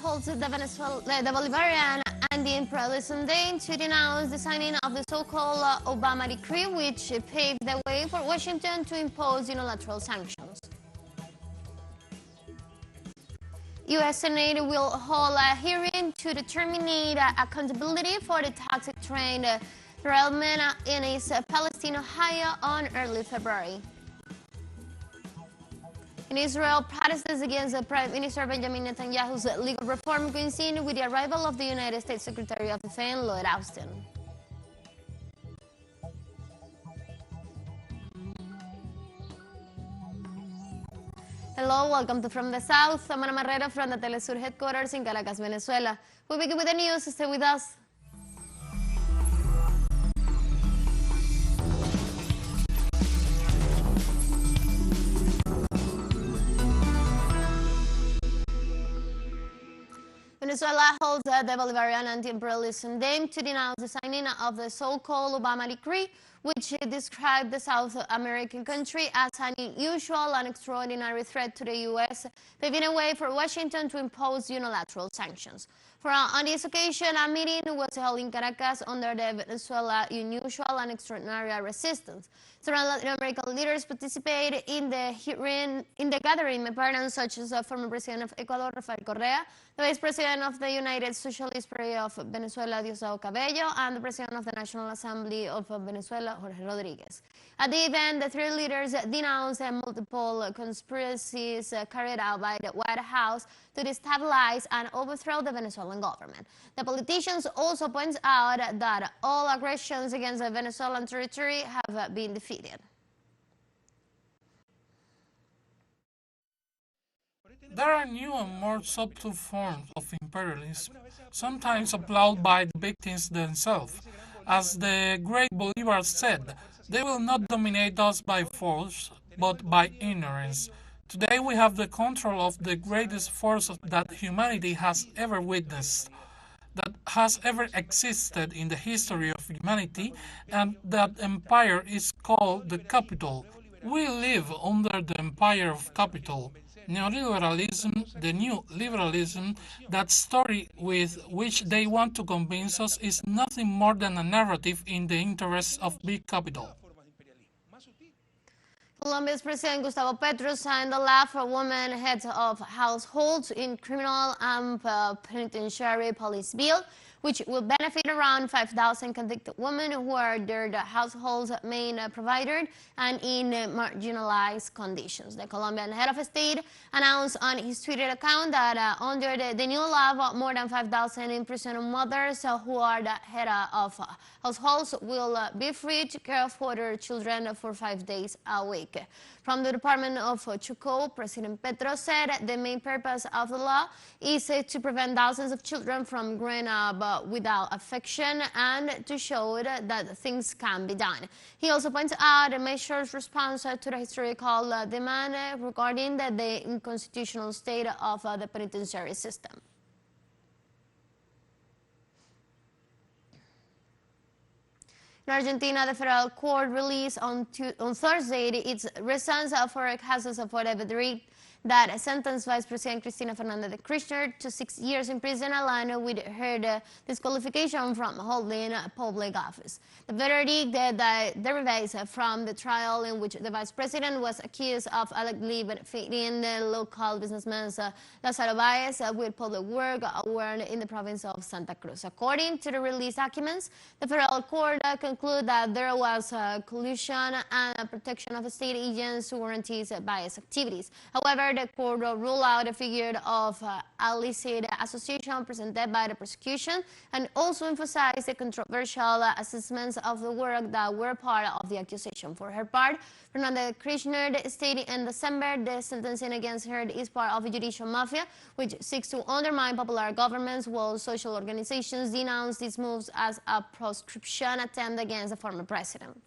holds the Bolivarian anti-imperialism day to denounce the signing of the so-called Obama decree, which paved the way for Washington to impose unilateral sanctions. U.S. Senate will hold a hearing to determine accountability for the toxic train derailment in East Palestine, Ohio on early February. In Israel, protests against Prime Minister Benjamin Netanyahu's legal reform coincide with the arrival of the United States Secretary of Defense, Lloyd Austin. Hello, welcome to From the South. I'm Ana Marrero from the teleSUR headquarters in Caracas, Venezuela. We begin with the news. Stay with us. Venezuela holds the Bolivarian anti-imperialism day to denounce the signing of the so-called Obama decree, which described the South American country as an unusual and extraordinary threat to the U.S., paving a way for Washington to impose unilateral sanctions. On this occasion, a meeting was held in Caracas under the Venezuela Unusual and Extraordinary Resistance. Several Latin American leaders participated in the gathering, such as former President of Ecuador, Rafael Correa, the Vice President of the United Socialist Party of Venezuela, Diosdado Cabello, and the President of the National Assembly of Venezuela, Jorge Rodriguez. At the event, the three leaders denounced multiple conspiracies carried out by the White House to destabilize and overthrow the Venezuelan government. The politicians also point out that all aggressions against the Venezuelan territory have been defeated. There are new and more subtle forms of imperialism, sometimes applauded by the victims themselves. As the great Bolivar said, they will not dominate us by force, but by ignorance. Today we have the control of the greatest force that humanity has ever witnessed, that has ever existed in the history of humanity, and that empire is called the capital. We live under the empire of capital. Neoliberalism, the new liberalism, that story with which they want to convince us is nothing more than a narrative in the interests of big capital. Colombia's President Gustavo Petro signed the law for women heads of households in criminal and penitentiary police bill, which will benefit around 5,000 convicted women who are their household's main provider and in marginalized conditions. The Colombian head of state announced on his Twitter account that under the new law, more than 5,000 imprisoned mothers who are the head of households will be free to care for their children for 5 days a week. From the Department of Chocó, President Petro said the main purpose of the law is to prevent thousands of children from growing up without affection and to show that things can be done. He also points out the measure's response to the historical demand regarding the unconstitutional state of the penitentiary system. In Argentina, the federal court released on Thursday its response for cases of verdict that sentenced Vice President Cristina Fernández de Kirchner to 6 years in prison along with her disqualification from holding public office. The verdict that derives from the trial in which the Vice President was accused of allegedly benefiting the local businessman Lázaro Báez with public work award in the province of Santa Cruz. According to the released documents, the federal court concluded that there was collusion and protection of state agents to guarantee Báez activities. However, the court ruled out a figure of illicit association presented by the prosecution and also emphasized the controversial assessments of the work that were part of the accusation. For her part, Fernández de Kirchner stated in December the sentencing against her is part of a judicial mafia which seeks to undermine popular governments, while social organizations denounce these moves as a proscription attempt against the former president.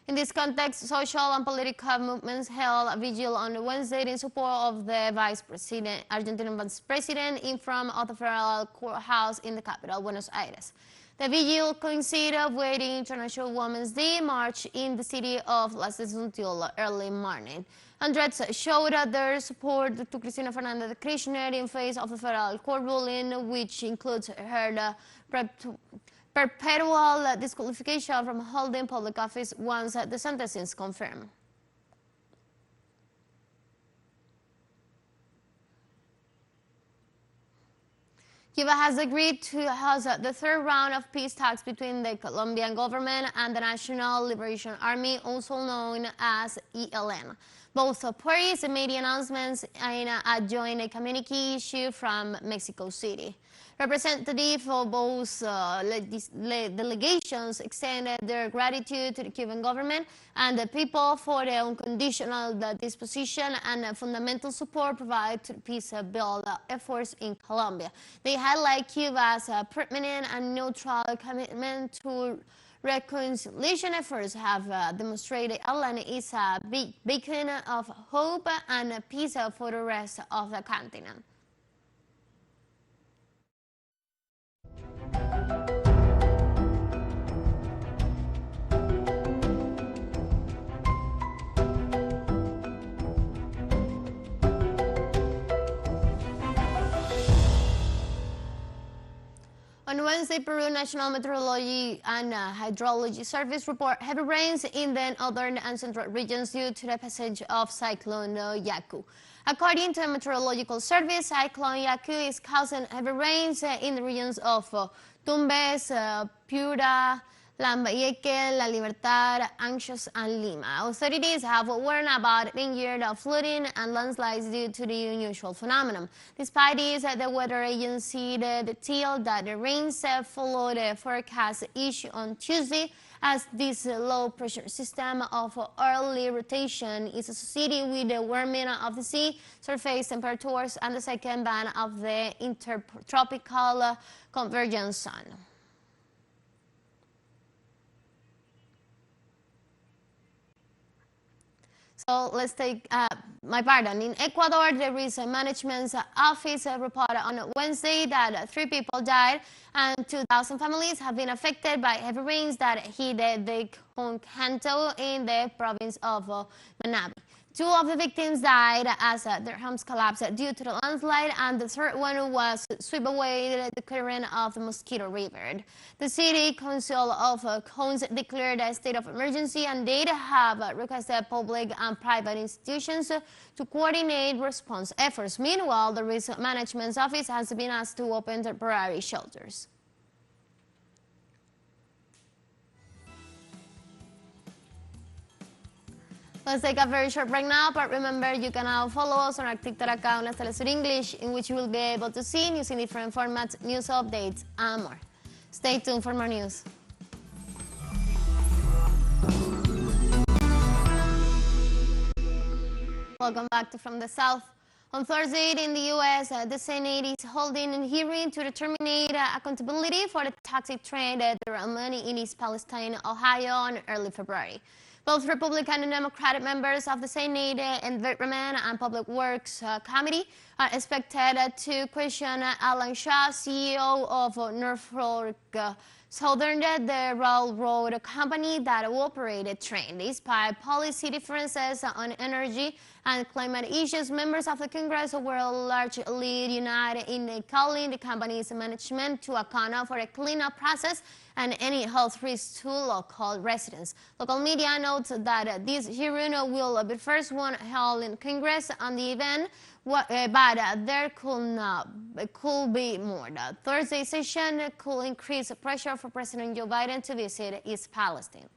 In this context, social and political movements held a vigil on Wednesday in support of the Argentinian vice president in front of the federal courthouse in the capital, Buenos Aires. The vigil coincided with the International Women's Day march in the city of Las Vegas until early morning. Hundreds showed their support to Cristina Fernández de Kirchner in face of the federal court ruling, which includes her perpetual disqualification from holding public office once the sentence is confirmed. Cuba has agreed to host the third round of peace talks between the Colombian government and the National Liberation Army, also known as ELN. Both parties made the announcements in a joint communique issued from Mexico City. Representatives of both delegations extended their gratitude to the Cuban government and the people for their unconditional disposition and fundamental support provided to the peace-building efforts in Colombia. They highlight Cuba's permanent and neutral commitment to reconciliation efforts have demonstrated Ireland is a beacon of hope and peace for the rest of the continent. On Wednesday, Peru National Meteorology and Hydrology Service report heavy rains in the northern and central regions due to the passage of Cyclone Yaku. According to the Meteorological Service, Cyclone Yaku is causing heavy rains in the regions of Tumbes, Piura, Lambayeque, La Libertad, Ancash, and Lima. Authorities have warned about danger of flooding and landslides due to the unusual phenomenon. Despite this, the weather agency detailed that the rains followed the forecast issued on Tuesday, as this low-pressure system of early rotation is associated with the warming of the sea surface temperatures and the second band of the intertropical convergence zone. So let's take in Ecuador, the Risk Management Office reported on Wednesday that 3 people died and 2,000 families have been affected by heavy rains that hit the Concanto in the province of Manabí. 2 of the victims died as their homes collapsed due to the landslide, and the third one was swept away the current of the Mosquito River. The City Council of Cones declared a state of emergency, and they have requested public and private institutions to coordinate response efforts. Meanwhile, the Risk Management Office has been asked to open temporary shelters. Let's take a very short break now, but remember you can now follow us on our TikTok account as teleSUR English, in which you will be able to see news in different formats, news updates, and more. Stay tuned for more news. Welcome back to From the South. On Thursday in the U.S., the Senate is holding a hearing to determine accountability for the taxi train derailment in East Palestine, Ohio, in early February. Both Republican and Democratic members of the Senate Environment and Public Works Committee are expected to question Alan Shaw, CEO of Norfolk Southern, the railroad company that operated the train. Despite policy differences on energy and climate issues, members of the Congress were largely united in calling the company's management to account for a cleanup process and any health risks to local residents. Local media notes that this hearing will be the first one held in Congress on the event, but there could be more. The Thursday session could increase pressure for President Joe Biden to visit East Palestine.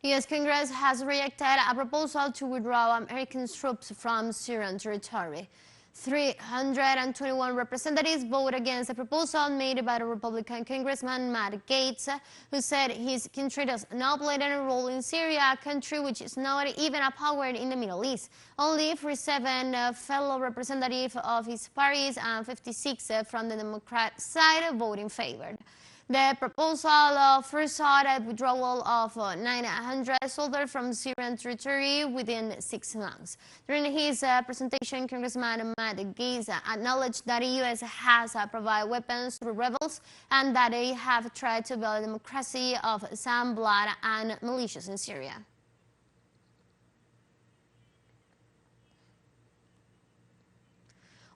The U.S. Congress has rejected a proposal to withdraw American troops from Syrian territory. 321 representatives voted against a proposal made by the Republican Congressman Matt Gaetz, who said his country does not play any role in Syria, a country which is not even a power in the Middle East. Only 47 fellow representatives of his party and 56 from the Democrat side voted in favor. The proposal first sought a withdrawal of 900 soldiers from Syrian territory within 6 months. During his presentation, Congressman Matt Gaetz acknowledged that the U.S. has provided weapons to rebels and that they have tried to build a democracy of some blood and militias in Syria.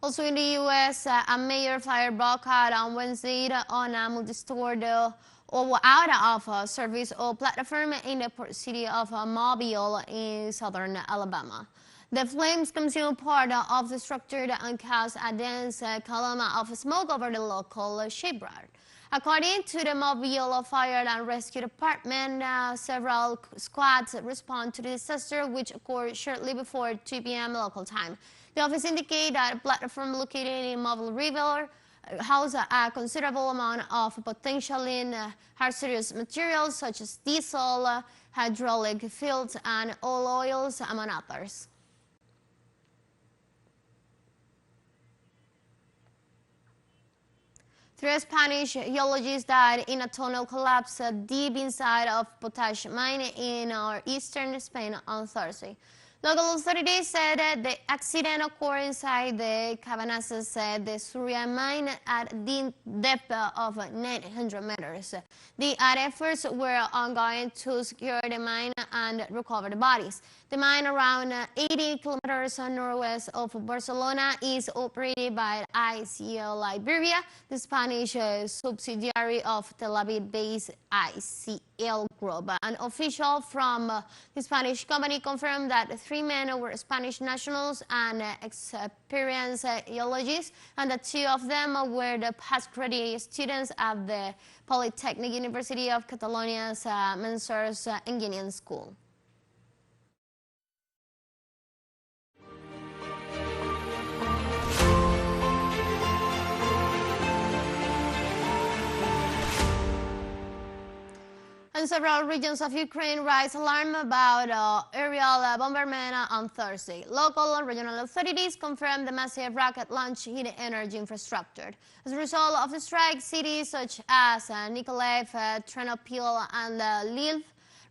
Also in the U.S., a mayor fired blackout on Wednesday on a multi-stored out-of-service oil platform in the port city of Mobile in southern Alabama. The flames consumed part of the structure and caused a dense column of smoke over the local shipyard. According to the Mobile Fire and Rescue Department, several squads responded to the disaster, which occurred shortly before 2 p.m. local time. The office indicated that a platform located in Mobile River housed a considerable amount of potentially hazardous materials such as diesel, hydraulic fluids, and oils, among others. Three Spanish geologists died in a tunnel collapse deep inside of potash mine in eastern Spain on Thursday. Local authorities said the accident occurred inside the Cabanasses, the SYRIA mine at the depth of 900 meters. The efforts were ongoing to secure the mine and recover the bodies. The mine, around 80 kilometers northwest of Barcelona, is operated by ICL Liberia, the Spanish subsidiary of Tel Aviv-based ICL Group. An official from the Spanish company confirmed that 3 men were Spanish nationals and experienced geologists, and that 2 of them were the past graduate students at the Polytechnic University of Catalonia's Mensurs Engineering School. And several regions of Ukraine raised alarm about aerial bombardment on Thursday. Local and regional authorities confirmed the massive rocket launch hit energy infrastructure. As a result of the strike, cities such as Nikolaev, Ternopil, and Lviv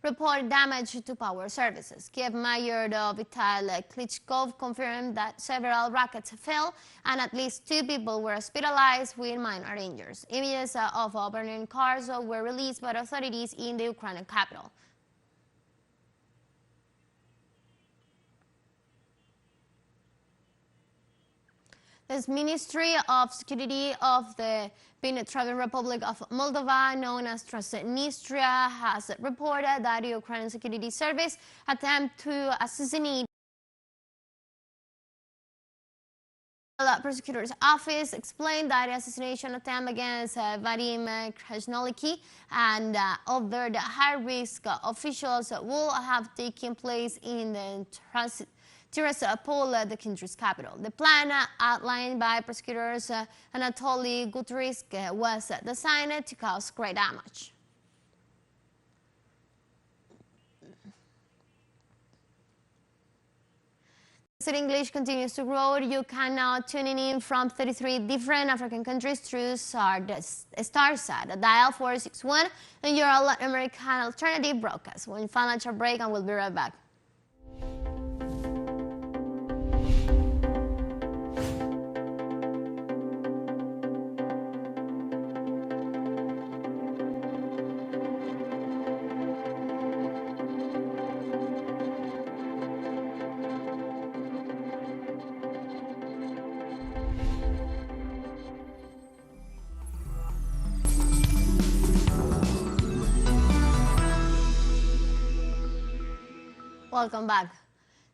report damage to power services. Kiev Mayor Vitaly Klitschko confirmed that several rockets fell and at least 2 people were hospitalized with minor injuries. Images of burning cars were released by authorities in the Ukrainian capital. The Ministry of Security of the Federal Republic of Moldova, known as Transnistria, has reported that the Ukrainian Security Service attempted to assassinate. The prosecutor's office explained that the assassination attempt against Vadim Krasnoliki and other high-risk officials will have taken place in the Tiraspol, the country's capital. The plan outlined by prosecutors Anatoly Guterisk was designed to cause great damage. As English continues to grow, you can now tune in from 33 different African countries through StarSat, dial 461, and your Latin American alternative broadcast. We'll find a short break and we'll be right back. Welcome back.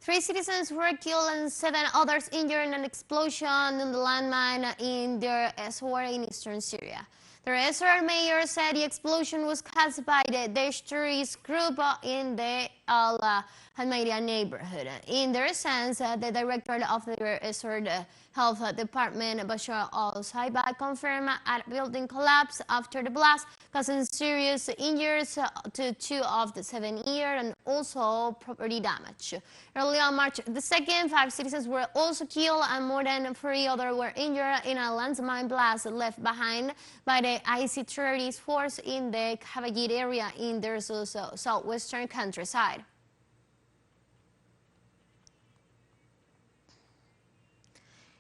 3 citizens were killed and 7 others injured in an explosion in the landmine in Deir ez-Zor in eastern Syria. The Deir mayor said the explosion was caused by the Daesh terrorist group in the Al-Hamadiya neighborhood. In their sense, the director of the Resort Health Department, Bashar al-Saiba, confirmed a building collapse after the blast, causing serious injuries to 2 of the 7 injured and also property damage. Early on March the 2nd, 5 citizens were also killed and more than 40 others were injured in a landmine blast left behind by the IC terrorist force in the Khabagid area in their southwestern countryside.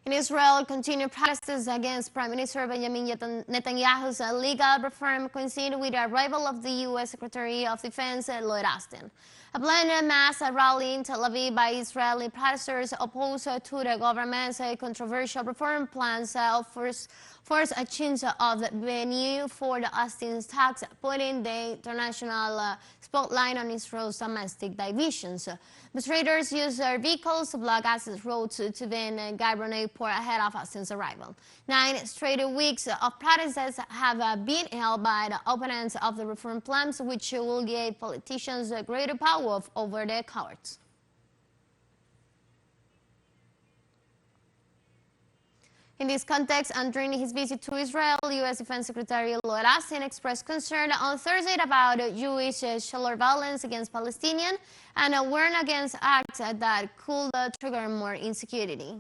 In Israel, continued protests against Prime Minister Benjamin Netanyahu's legal reform coincided with the arrival of the U.S. Secretary of Defense, Lloyd Austin. A planned mass rally in Tel Aviv by Israeli protesters opposed to the government's controversial reform plans forced a change of the venue for the Austin's talks, putting the international spotlight on Israel's domestic divisions. Demonstrators used their vehicles to block access roads to Ben Gurion Airport ahead of Austin's arrival. 9 straight weeks of protests have been held by the opponents of the reform plans, which will give politicians greater power over their courts. In this context, and during his visit to Israel, U.S. Defense Secretary Lloyd Austin expressed concern on Thursday about Jewish shelter violence against Palestinians and warned against acts that could trigger more insecurity.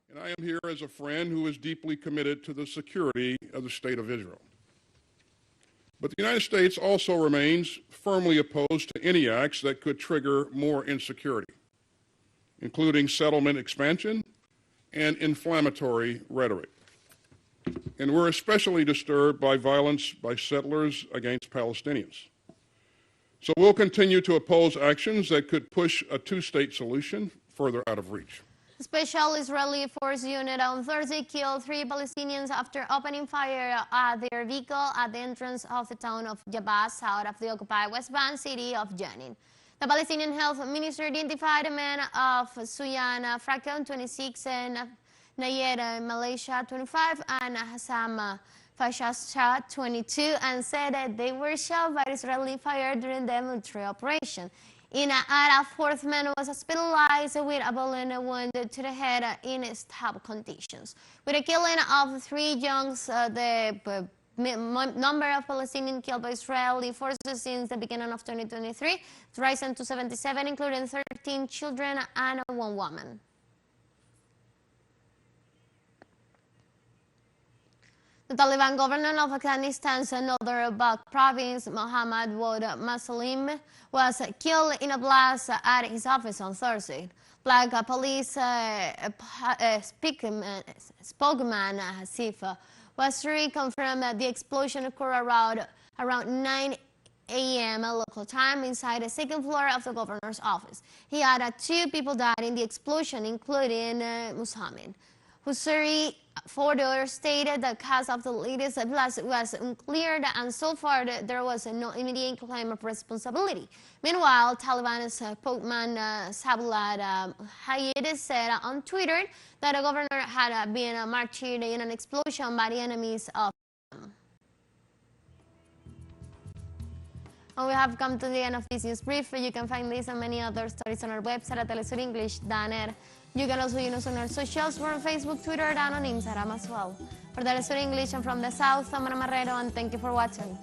And I am here as a friend who is deeply committed to the security of the State of Israel. But the United States also remains firmly opposed to any acts that could trigger more insecurity, including settlement expansion and inflammatory rhetoric. And we're especially disturbed by violence by settlers against Palestinians. So we'll continue to oppose actions that could push a two-state solution further out of reach. A special Israeli force unit on Thursday killed 3 Palestinians after opening fire at their vehicle at the entrance of the town of Jabba, south of the occupied West Bank city of Jenin. The Palestinian Health Minister identified the men of Suyan Frakon, 26, and Nayed Malaysia, 25, and Hassam Fashasha, 22, and said that they were shot by Israeli fire during the military operation. In a 4th man was hospitalized with a bullet wound to the head in stable conditions. With the killing of 3 youngs, the number of Palestinians killed by Israeli forces since the beginning of 2023 has risen to 77, including 13 children and 1 woman. The Taliban governor of Afghanistan's northern Balkh province, Mohammad Wad Muslim, was killed in a blast at his office on Thursday. Black police spokesman Hasif Wasri confirmed that the explosion occurred around 9 a.m. local time inside the 2nd floor of the governor's office. He added 2 people died in the explosion, including Muhammad. Hussein further stated the cause of the latest blast was unclear, and so far there was no immediate claim of responsibility. Meanwhile, Taliban spokesman Sabulad Hayed said on Twitter that the governor had been martyred in an explosion by the enemies of him. And we have come to the end of this news brief. You can find this and many other stories on our website at telesurenglish.net. You can also use us on our socials. We're on Facebook, Twitter, and on Instagram as well. For teleSUR English and from the South, I'm Ana Marrero, and thank you for watching.